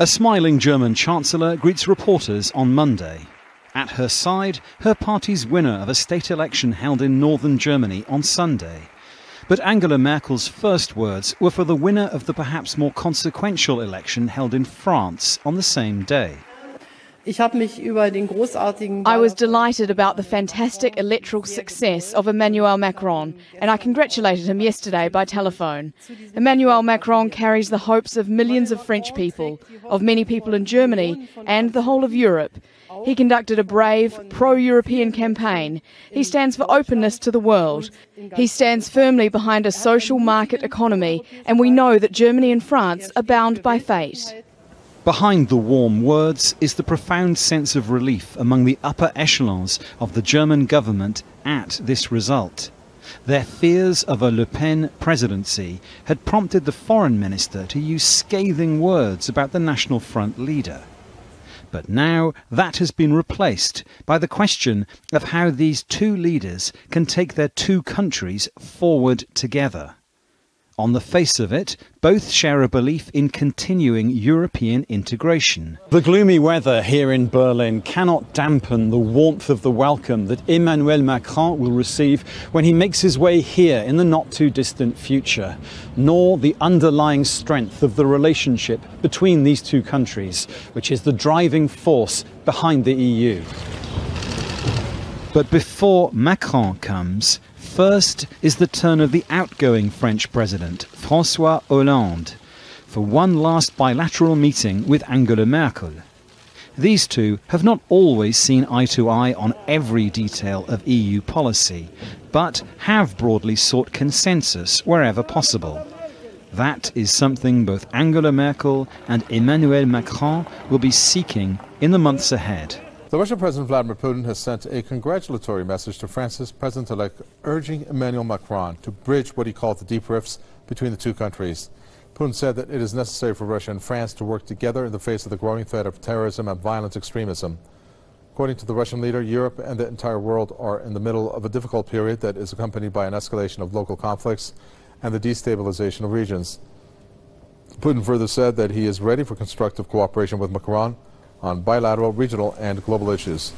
A smiling German Chancellor greets reporters on Monday. At her side, her party's winner of a state election held in northern Germany on Sunday. But Angela Merkel's first words were for the winner of the perhaps more consequential election held in France on the same day. I was delighted about the fantastic electoral success of Emmanuel Macron, and I congratulated him yesterday by telephone. Emmanuel Macron carries the hopes of millions of French people, of many people in Germany, and the whole of Europe. He conducted a brave, pro-European campaign. He stands for openness to the world. He stands firmly behind a social market economy, and we know that Germany and France are bound by fate. Behind the warm words is the profound sense of relief among the upper echelons of the German government at this result. Their fears of a Le Pen presidency had prompted the foreign minister to use scathing words about the National Front leader. But now that has been replaced by the question of how these two leaders can take their two countries forward together. On the face of it, both share a belief in continuing European integration. The gloomy weather here in Berlin cannot dampen the warmth of the welcome that Emmanuel Macron will receive when he makes his way here in the not-too-distant future, nor the underlying strength of the relationship between these two countries, which is the driving force behind the EU. But before Macron comes, first is the turn of the outgoing French President, François Hollande, for one last bilateral meeting with Angela Merkel. These two have not always seen eye to eye on every detail of EU policy, but have broadly sought consensus wherever possible. That is something both Angela Merkel and Emmanuel Macron will be seeking in the months ahead. The Russian President Vladimir Putin has sent a congratulatory message to France's President-elect, urging Emmanuel Macron to bridge what he called the deep rifts between the two countries. Putin said that it is necessary for Russia and France to work together in the face of the growing threat of terrorism and violent extremism. According to the Russian leader, Europe and the entire world are in the middle of a difficult period that is accompanied by an escalation of local conflicts and the destabilization of regions. Putin further said that he is ready for constructive cooperation with Macron on bilateral, regional, and global issues.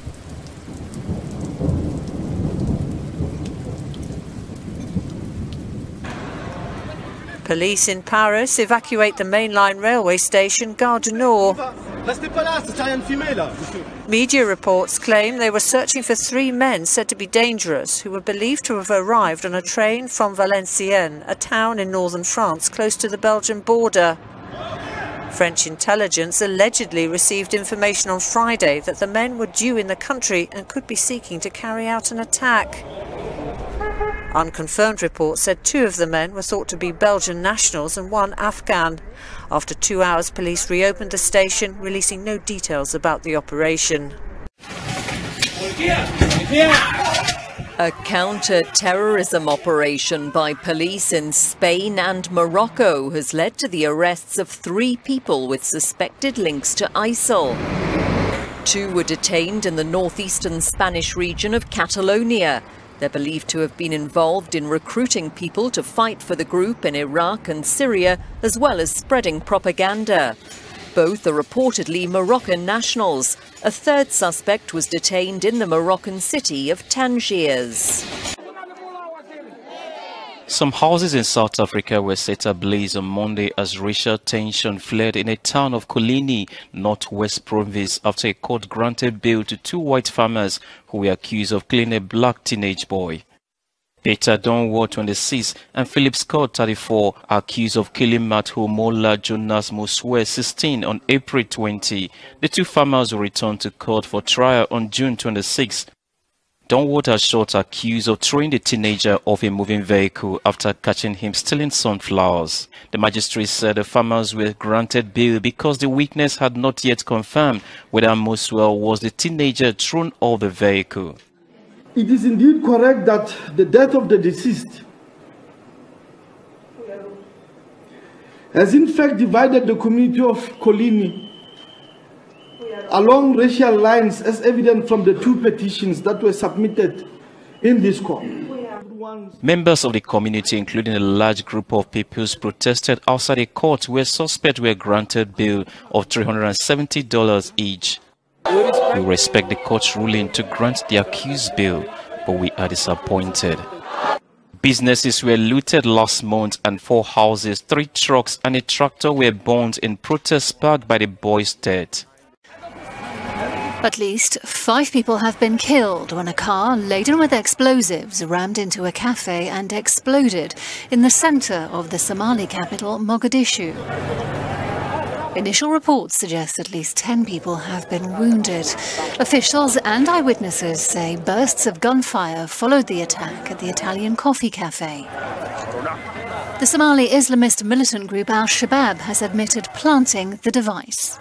Police in Paris evacuate the mainline railway station Gare du Nord. Media reports claim they were searching for 3 men said to be dangerous, who were believed to have arrived on a train from Valenciennes, a town in northern France close to the Belgian border. French intelligence allegedly received information on Friday that the men were due in the country and could be seeking to carry out an attack. Unconfirmed reports said 2 of the men were thought to be Belgian nationals and 1 Afghan. After 2 hours, police reopened the station, releasing no details about the operation. A counter-terrorism operation by police in Spain and Morocco has led to the arrests of 3 people with suspected links to ISIL. 2 were detained in the northeastern Spanish region of Catalonia. They're believed to have been involved in recruiting people to fight for the group in Iraq and Syria, as well as spreading propaganda. Both are reportedly Moroccan nationals. A 3rd suspect was detained in the Moroccan city of Tangiers. Some houses in South Africa were set ablaze on Monday as racial tension flared in a town of Colini, Northwest Province, after a court granted bail to 2 white farmers who were accused of killing a black teenage boy. Peter Donwar, 26, and Philip Scott, 34, are accused of killing Matho Mola Jonas Moswe, 16, on April 20. The 2 farmers were returned to court for trial on June 26. Donwar was shot accused of throwing the teenager off a moving vehicle after catching him stealing sunflowers. The magistrate said the farmers were granted bail because the witness had not yet confirmed whether Moswe was the teenager thrown off the vehicle. It is indeed correct that the death of the deceased has in fact divided the community of Colini along racial lines, as evident from the 2 petitions that were submitted in this court. Members of the community, including a large group of peoples, protested outside a court where suspects were granted bail of $370 each. We respect the court's ruling to grant the accused bail, but we are disappointed. Businesses were looted last month and 4 houses, 3 trucks and a tractor were burned in protest sparked by the boys' death. At least 5 people have been killed when a car laden with explosives rammed into a cafe and exploded in the centre of the Somali capital, Mogadishu. Initial reports suggest at least 10 people have been wounded. Officials and eyewitnesses say bursts of gunfire followed the attack at the Italian coffee cafe. The Somali Islamist militant group Al-Shabaab has admitted planting the device.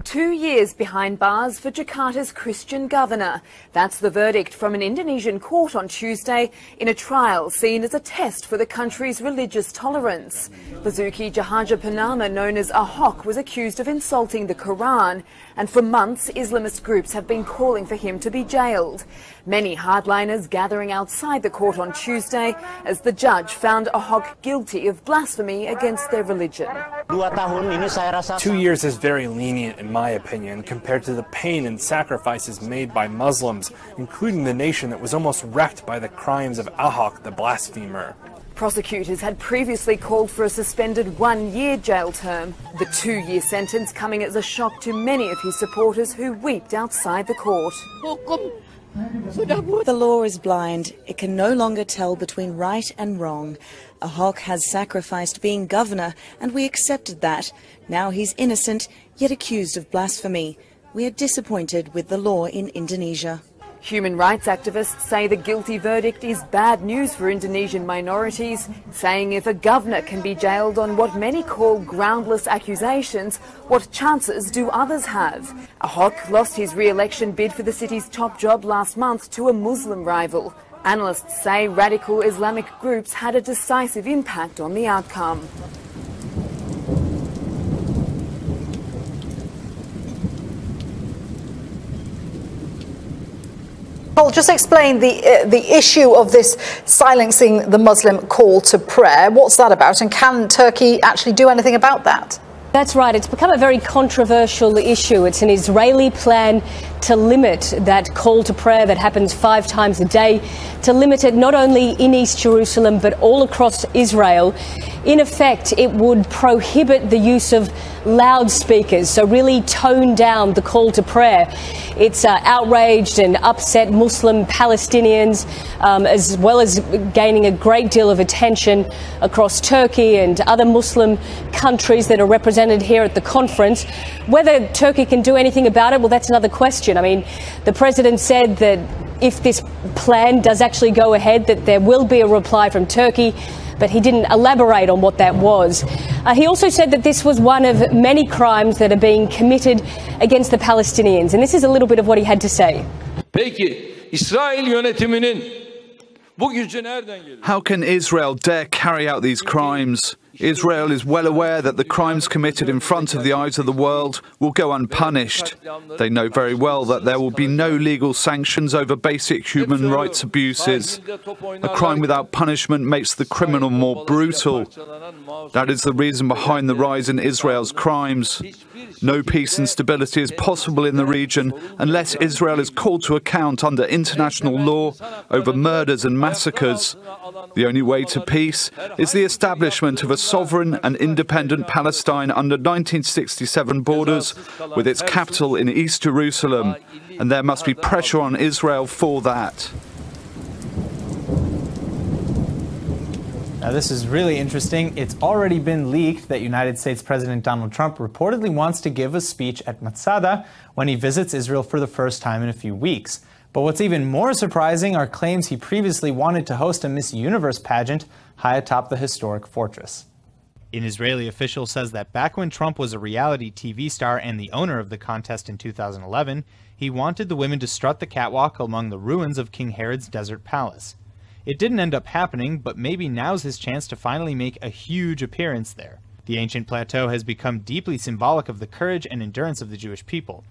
2 years behind bars for Jakarta's Christian governor. That's the verdict from an Indonesian court on Tuesday in a trial seen as a test for the country's religious tolerance. Basuki Tjahjanurnama, known as Ahok, was accused of insulting the Quran, and for months Islamist groups have been calling for him to be jailed. Many hardliners gathering outside the court on Tuesday as the judge found Ahok guilty of blasphemy against their religion. 2 years is very lenient in my opinion compared to the pain and sacrifices made by Muslims, including the nation that was almost wrecked by the crimes of Ahok, the blasphemer. Prosecutors had previously called for a suspended 1-year jail term, the 2-year sentence coming as a shock to many of his supporters who wept outside the court. The law is blind. It can no longer tell between right and wrong. Ahok has sacrificed being governor, and we accepted that. Now he's innocent, yet accused of blasphemy. We are disappointed with the law in Indonesia. Human rights activists say the guilty verdict is bad news for Indonesian minorities, saying if a governor can be jailed on what many call groundless accusations, what chances do others have? Ahok lost his re-election bid for the city's top job last month to a Muslim rival. Analysts say radical Islamic groups had a decisive impact on the outcome. Well, just explain the issue of this silencing the Muslim call to prayer. What's that about, and can Turkey actually do anything about that? That's right. It's become a very controversial issue. It's an Israeli plan to limit that call to prayer that happens 5 times a day, to limit it not only in East Jerusalem but all across Israel. In effect, it would prohibit the use of loudspeakers, so really tone down the call to prayer. It's outraged and upset Muslim Palestinians, as well as gaining a great deal of attention across Turkey and other Muslim countries that are represented here at the conference. Whether Turkey can do anything about it, well, that's another question. I mean, the president said that if this plan does actually go ahead, that there will be a reply from Turkey, but he didn't elaborate on what that was. He also said that this was one of many crimes that are being committed against the Palestinians, and this is a little bit of what he had to say. How can Israel dare carry out these crimes? Israel is well aware that the crimes committed in front of the eyes of the world will go unpunished. They know very well that there will be no legal sanctions over basic human rights abuses. A crime without punishment makes the criminal more brutal. That is the reason behind the rise in Israel's crimes. No peace and stability is possible in the region unless Israel is called to account under international law over murders and massacres. The only way to peace is the establishment of a sovereign and independent Palestine under 1967 borders, with its capital in East Jerusalem, and there must be pressure on Israel for that. Now, this is really interesting. It's already been leaked that United States President Donald Trump reportedly wants to give a speech at Masada when he visits Israel for the first time in a few weeks. But what's even more surprising are claims he previously wanted to host a Miss Universe pageant high atop the historic fortress. An Israeli official says that back when Trump was a reality TV star and the owner of the contest in 2011, he wanted the women to strut the catwalk among the ruins of King Herod's desert palace. It didn't end up happening, but maybe now's his chance to finally make a huge appearance there. The ancient plateau has become deeply symbolic of the courage and endurance of the Jewish people.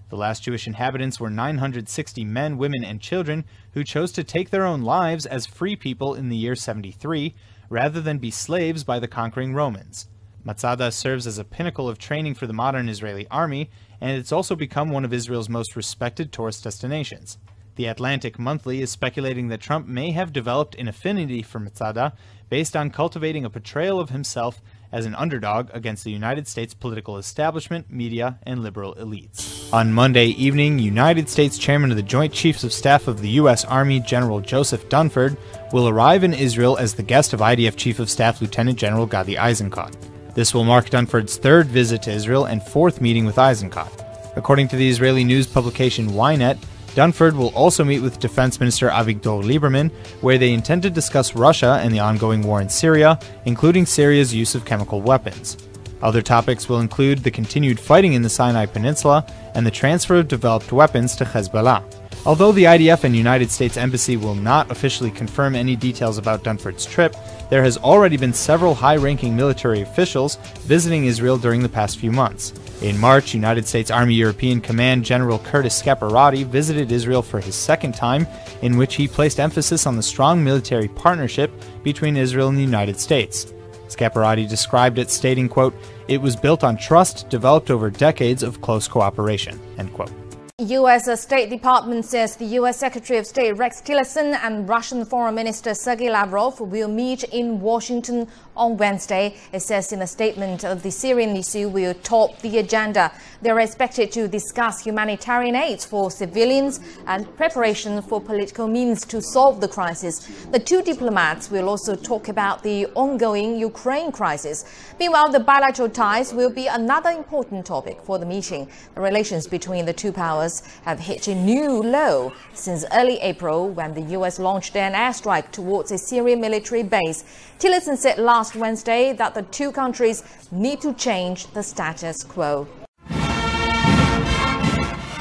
The last Jewish inhabitants were 960 men, women, and children who chose to take their own lives as free people in the year 73, rather than be slaves by the conquering Romans. Masada serves as a pinnacle of training for the modern Israeli army, and it's also become one of Israel's most respected tourist destinations. The Atlantic Monthly is speculating that Trump may have developed an affinity for Masada based on cultivating a portrayal of himself as an underdog against the United States political establishment, media, and liberal elites. On Monday evening, United States Chairman of the Joint Chiefs of Staff of the U.S. Army, General Joseph Dunford, will arrive in Israel as the guest of IDF Chief of Staff Lieutenant General Gadi Eisenkot. This will mark Dunford's third visit to Israel and fourth meeting with Eisenkot. According to the Israeli news publication Ynet, Dunford will also meet with Defense Minister Avigdor Lieberman, where they intend to discuss Russia and the ongoing war in Syria, including Syria's use of chemical weapons. Other topics will include the continued fighting in the Sinai Peninsula and the transfer of developed weapons to Hezbollah. Although the IDF and United States Embassy will not officially confirm any details about Dunford's trip, there has already been several high-ranking military officials visiting Israel during the past few months. In March, United States Army European Command General Curtis Scaparrotti visited Israel for his second time, in which he placed emphasis on the strong military partnership between Israel and the United States. Scaparrotti described it, stating, quote, "It was built on trust developed over decades of close cooperation," end quote. U.S. State Department says the U.S. Secretary of State Rex Tillerson and Russian Foreign Minister Sergei Lavrov will meet in Washington on Wednesday. It says in a statement of the Syrian issue will top the agenda. They are expected to discuss humanitarian aid for civilians and preparation for political means to solve the crisis. The two diplomats will also talk about the ongoing Ukraine crisis. Meanwhile, the bilateral ties will be another important topic for the meeting. The relations between the two powers have hit a new low since early April when the U.S. launched an airstrike towards a Syrian military base. Tillerson said last Wednesday that the two countries need to change the status quo.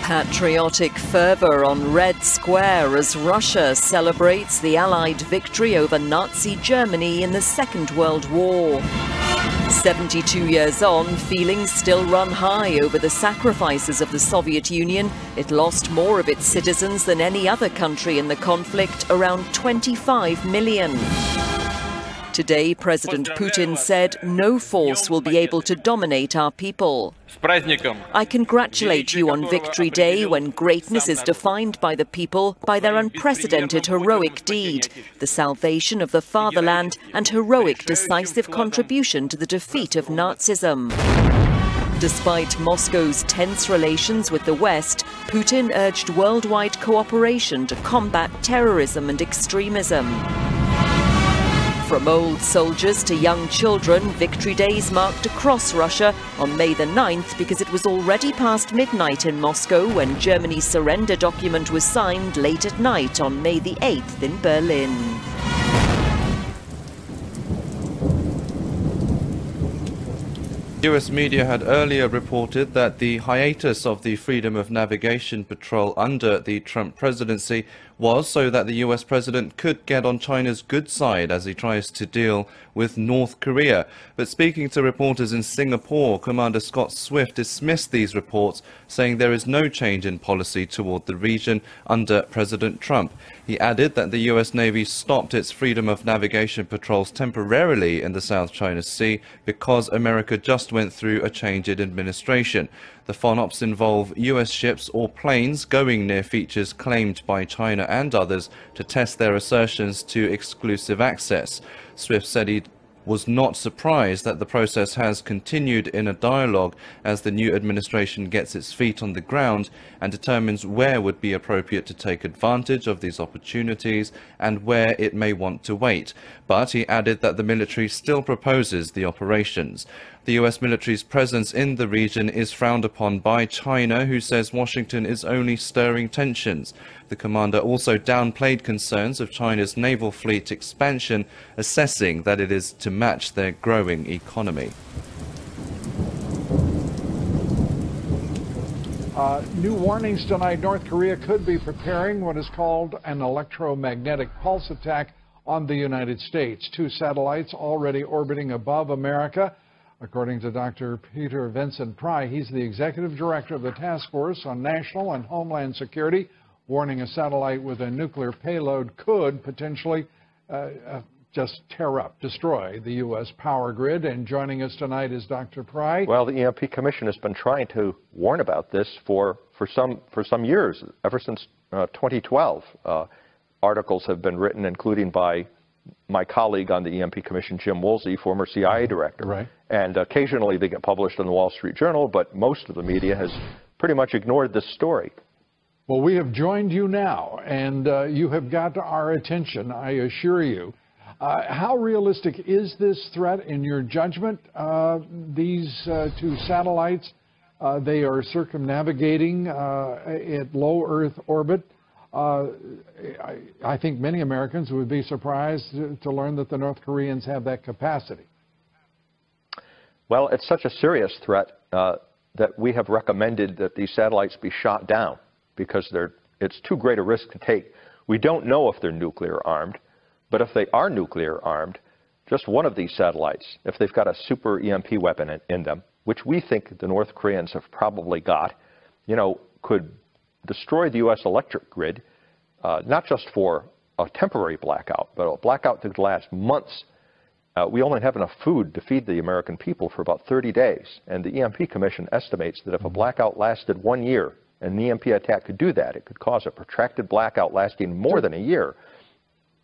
Patriotic fervour on Red Square as Russia celebrates the Allied victory over Nazi Germany in the Second World War. 72 years on, feelings still run high over the sacrifices of the Soviet Union. It lost more of its citizens than any other country in the conflict, around 25 million. Today, President Putin said no force will be able to dominate our people. I congratulate you on Victory Day, when greatness is defined by the people, by their unprecedented heroic deed, the salvation of the fatherland, and heroic decisive contribution to the defeat of Nazism. Despite Moscow's tense relations with the West, Putin urged worldwide cooperation to combat terrorism and extremism. From old soldiers to young children, Victory Days marked across Russia on May the 9th because it was already past midnight in Moscow when Germany's surrender document was signed late at night on May the 8th in Berlin. US media had earlier reported that the hiatus of the Freedom of Navigation Patrol under the Trump presidency was so that the US president could get on China's good side as he tries to deal with North Korea. But speaking to reporters in Singapore, Commander Scott Swift dismissed these reports, saying there is no change in policy toward the region under President Trump. He added that the US Navy stopped its Freedom of Navigation patrols temporarily in the South China Sea because America just went through a change in administration. The FONOPs involve US ships or planes going near features claimed by China and others to test their assertions to exclusive access. Swift said he was not surprised that the process has continued in a dialogue as the new administration gets its feet on the ground and determines where would be appropriate to take advantage of these opportunities and where it may want to wait. But he added that the military still proposes the operations. The US military's presence in the region is frowned upon by China, who says Washington is only stirring tensions. The commander also downplayed concerns of China's naval fleet expansion, assessing that it is to match their growing economy. New warnings tonight. North Korea could be preparing what is called an electromagnetic pulse attack on the United States. Two satellites already orbiting above America According to Dr. Peter Vincent Pry, he's the executive director of the Task Force on National and Homeland Security, warning a satellite with a nuclear payload could potentially just tear up, destroy the U.S. power grid. And joining us tonight is Dr. Pry. Well, the EMP Commission has been trying to warn about this for some years, ever since 2012. Articles have been written, including by my colleague on the EMP Commission, Jim Woolsey, former CIA director. Right. And occasionally they get published in the Wall Street Journal, but most of the media has pretty much ignored this story. Well, we have joined you now, and you have got our attention, I assure you. How realistic is this threat in your judgment? These two satellites, they are circumnavigating at low Earth orbit. I think many Americans would be surprised to learn that the North Koreans have that capacity. Well, it's such a serious threat that we have recommended that these satellites be shot down because it's too great a risk to take. We don't know if they're nuclear armed, but if they are nuclear armed, just one of these satellites, if they've got a super EMP weapon in them, which we think the North Koreans have probably got, could destroy the U.S. electric grid, not just for a temporary blackout, but a blackout that could last months. We only have enough food to feed the American people for about 30 days. And the EMP Commission estimates that if a blackout lasted 1 year, and an EMP attack could do that, it could cause a protracted blackout lasting more than a year.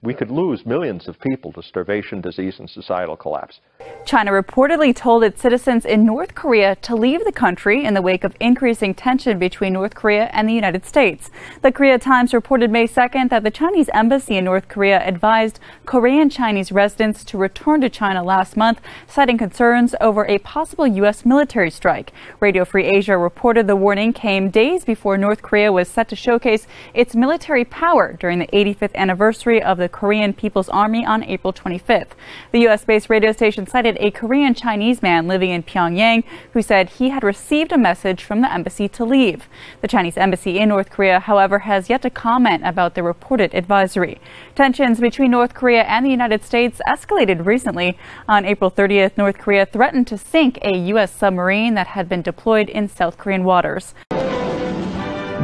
We could lose millions of people to starvation, disease, and societal collapse. China reportedly told its citizens in North Korea to leave the country in the wake of increasing tension between North Korea and the United States. The Korea Times reported May 2nd that the Chinese embassy in North Korea advised Korean Chinese residents to return to China last month, citing concerns over a possible U.S. military strike. Radio Free Asia reported the warning came days before North Korea was set to showcase its military power during the 85th anniversary of the Korean People's Army on April 25th. The U.S.-based radio station cited a Korean Chinese man living in Pyongyang who said he had received a message from the embassy to leave. The Chinese embassy in North Korea, however, has yet to comment about the reported advisory. Tensions between North Korea and the United States escalated recently. On April 30th, North Korea threatened to sink a U.S. submarine that had been deployed in South Korean waters.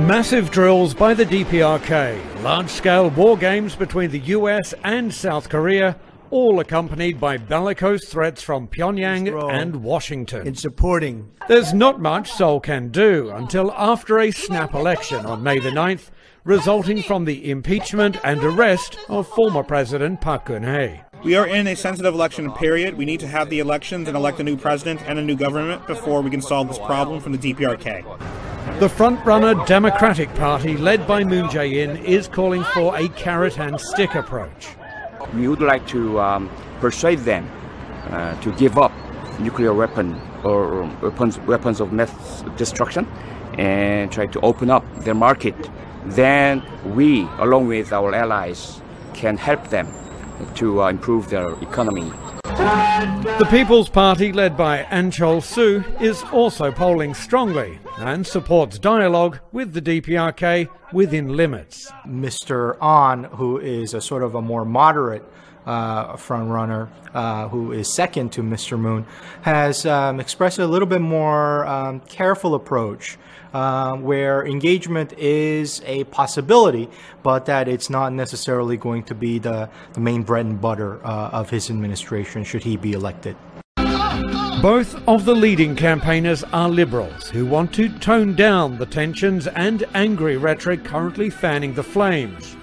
Massive drills by the DPRK, large-scale war games between the US and South Korea, all accompanied by bellicose threats from Pyongyang and Washington. In supporting. There's not much Seoul can do until after a snap election on May the 9th, resulting from the impeachment and arrest of former President Park Geun-hye. We are in a sensitive election period. We need to have the elections and elect a new president and a new government before we can solve this problem from the DPRK. The front-runner Democratic Party, led by Moon Jae-in, is calling for a carrot-and-stick approach. We would like to persuade them to give up nuclear weapon or weapons of mass destruction and try to open up their market. Then we, along with our allies, can help them to improve their economy. The People's Party, led by Ahn Cheol-soo, is also polling strongly and supports dialogue with the DPRK within limits. Mr. Ahn, who is a sort of a more moderate front-runner, who is second to Mr. Moon, has expressed a little bit more careful approach, where engagement is a possibility, but that it's not necessarily going to be the main bread and butter of his administration should he be elected. Both of the leading campaigners are liberals who want to tone down the tensions and angry rhetoric currently fanning the flames.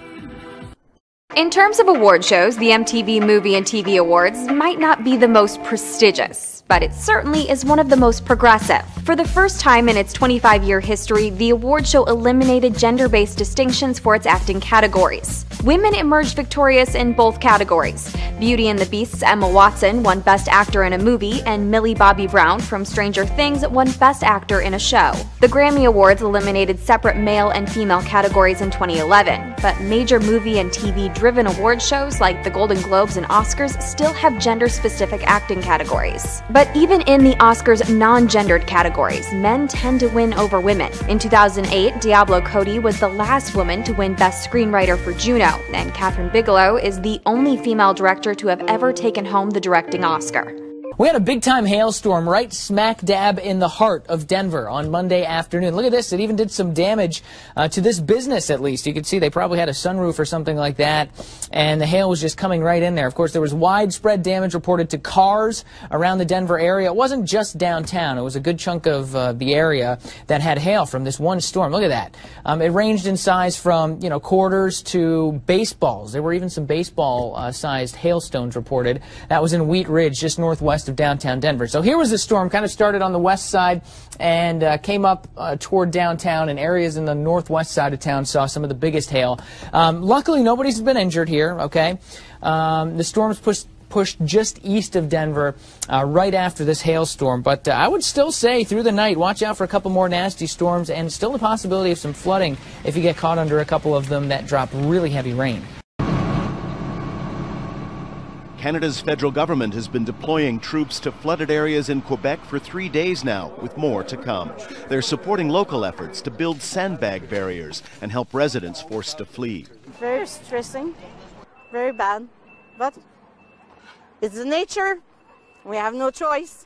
In terms of award shows, the MTV Movie and TV Awards might not be the most prestigious, but it certainly is one of the most progressive. For the first time in its 25-year history, the award show eliminated gender-based distinctions for its acting categories. Women emerged victorious in both categories. Beauty and the Beast's Emma Watson won Best Actor in a Movie, and Millie Bobby Brown from Stranger Things won Best Actor in a Show. The Grammy Awards eliminated separate male and female categories in 2011, but major movie and TV-driven award shows like the Golden Globes and Oscars still have gender-specific acting categories. But even in the Oscars' non-gendered categories, men tend to win over women. In 2008, Diablo Cody was the last woman to win Best Screenwriter for Juno, and Kathryn Bigelow is the only female director to have ever taken home the directing Oscar. We had a big-time hailstorm right smack dab in the heart of Denver on Monday afternoon. Look at this. It even did some damage to this business, at least. You can see they probably had a sunroof or something like that, and the hail was just coming right in there. Of course, there was widespread damage reported to cars around the Denver area. It wasn't just downtown. It was a good chunk of the area that had hail from this one storm. Look at that. It ranged in size from, quarters to baseballs. There were even some baseball-sized hailstones reported. That was in Wheat Ridge, just northwest of downtown Denver. So here was the storm, kind of started on the west side and came up toward downtown, and areas in the northwest side of town saw some of the biggest hail. Luckily, nobody's been injured here, okay? The storm's pushed just east of Denver right after this hailstorm, but I would still say through the night, watch out for a couple more nasty storms and still the possibility of some flooding if you get caught under a couple of them that drop really heavy rain. Canada's federal government has been deploying troops to flooded areas in Quebec for 3 days now, with more to come. They're supporting local efforts to build sandbag barriers and help residents forced to flee. Very stressing, very bad, but it's the nature. We have no choice.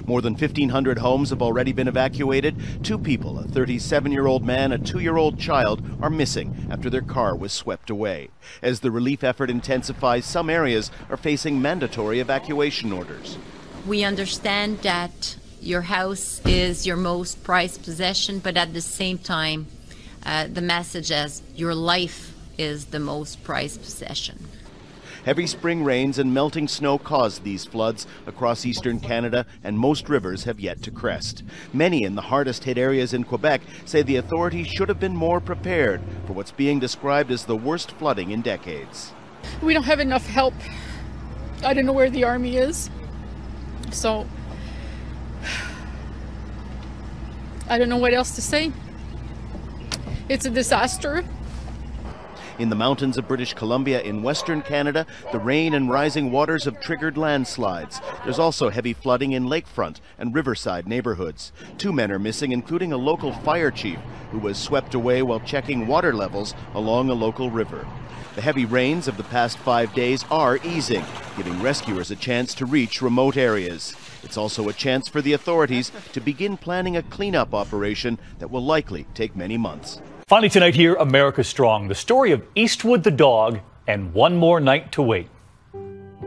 More than 1,500 homes have already been evacuated. 2 people, a 37-year-old man, a 2-year-old child, are missing after their car was swept away. As the relief effort intensifies, some areas are facing mandatory evacuation orders. We understand that your house is your most prized possession, but at the same time, the message is your life is the most prized possession. Heavy spring rains and melting snow caused these floods across eastern Canada, and most rivers have yet to crest. Many in the hardest hit areas in Quebec say the authorities should have been more prepared for what's being described as the worst flooding in decades. We don't have enough help. I don't know where the army is. So I don't know what else to say. It's a disaster. In the mountains of British Columbia in western Canada, the rain and rising waters have triggered landslides. There's also heavy flooding in lakefront and riverside neighborhoods. 2 men are missing, including a local fire chief who was swept away while checking water levels along a local river. The heavy rains of the past 5 days are easing, giving rescuers a chance to reach remote areas. It's also a chance for the authorities to begin planning a cleanup operation that will likely take many months. Finally tonight here, America Strong, the story of Eastwood the dog and one more night to wait.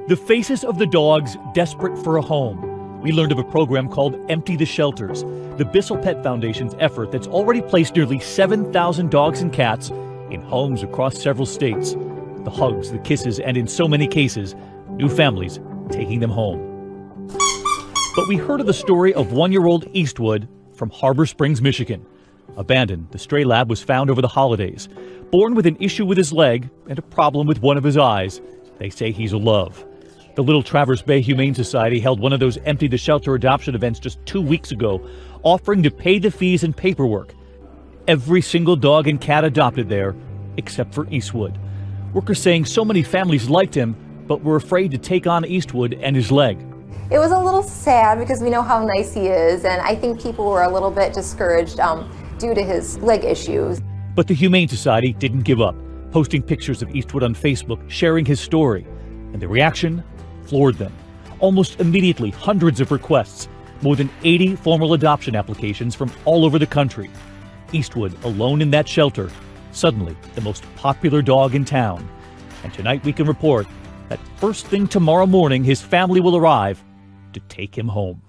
The faces of the dogs desperate for a home. We learned of a program called Empty the Shelters, the Bissell Pet Foundation's effort that's already placed nearly 7,000 dogs and cats in homes across several states. The hugs, the kisses, and in so many cases, new families taking them home. But we heard of the story of 1-year-old Eastwood from Harbor Springs, Michigan. Abandoned, the stray lab was found over the holidays. Born with an issue with his leg and a problem with one of his eyes. They say he's a love. The Little Traverse Bay Humane Society held one of those Empty the Shelter adoption events just 2 weeks ago, offering to pay the fees and paperwork. Every single dog and cat adopted there, except for Eastwood. Workers saying so many families liked him, but were afraid to take on Eastwood and his leg. It was a little sad because we know how nice he is, and I think people were a little bit discouraged due to his leg issues. But the Humane Society didn't give up, posting pictures of Eastwood on Facebook, sharing his story. And the reaction floored them. Almost immediately, hundreds of requests, more than 80 formal adoption applications from all over the country. Eastwood, alone in that shelter, suddenly the most popular dog in town. And tonight we can report that first thing tomorrow morning, his family will arrive to take him home.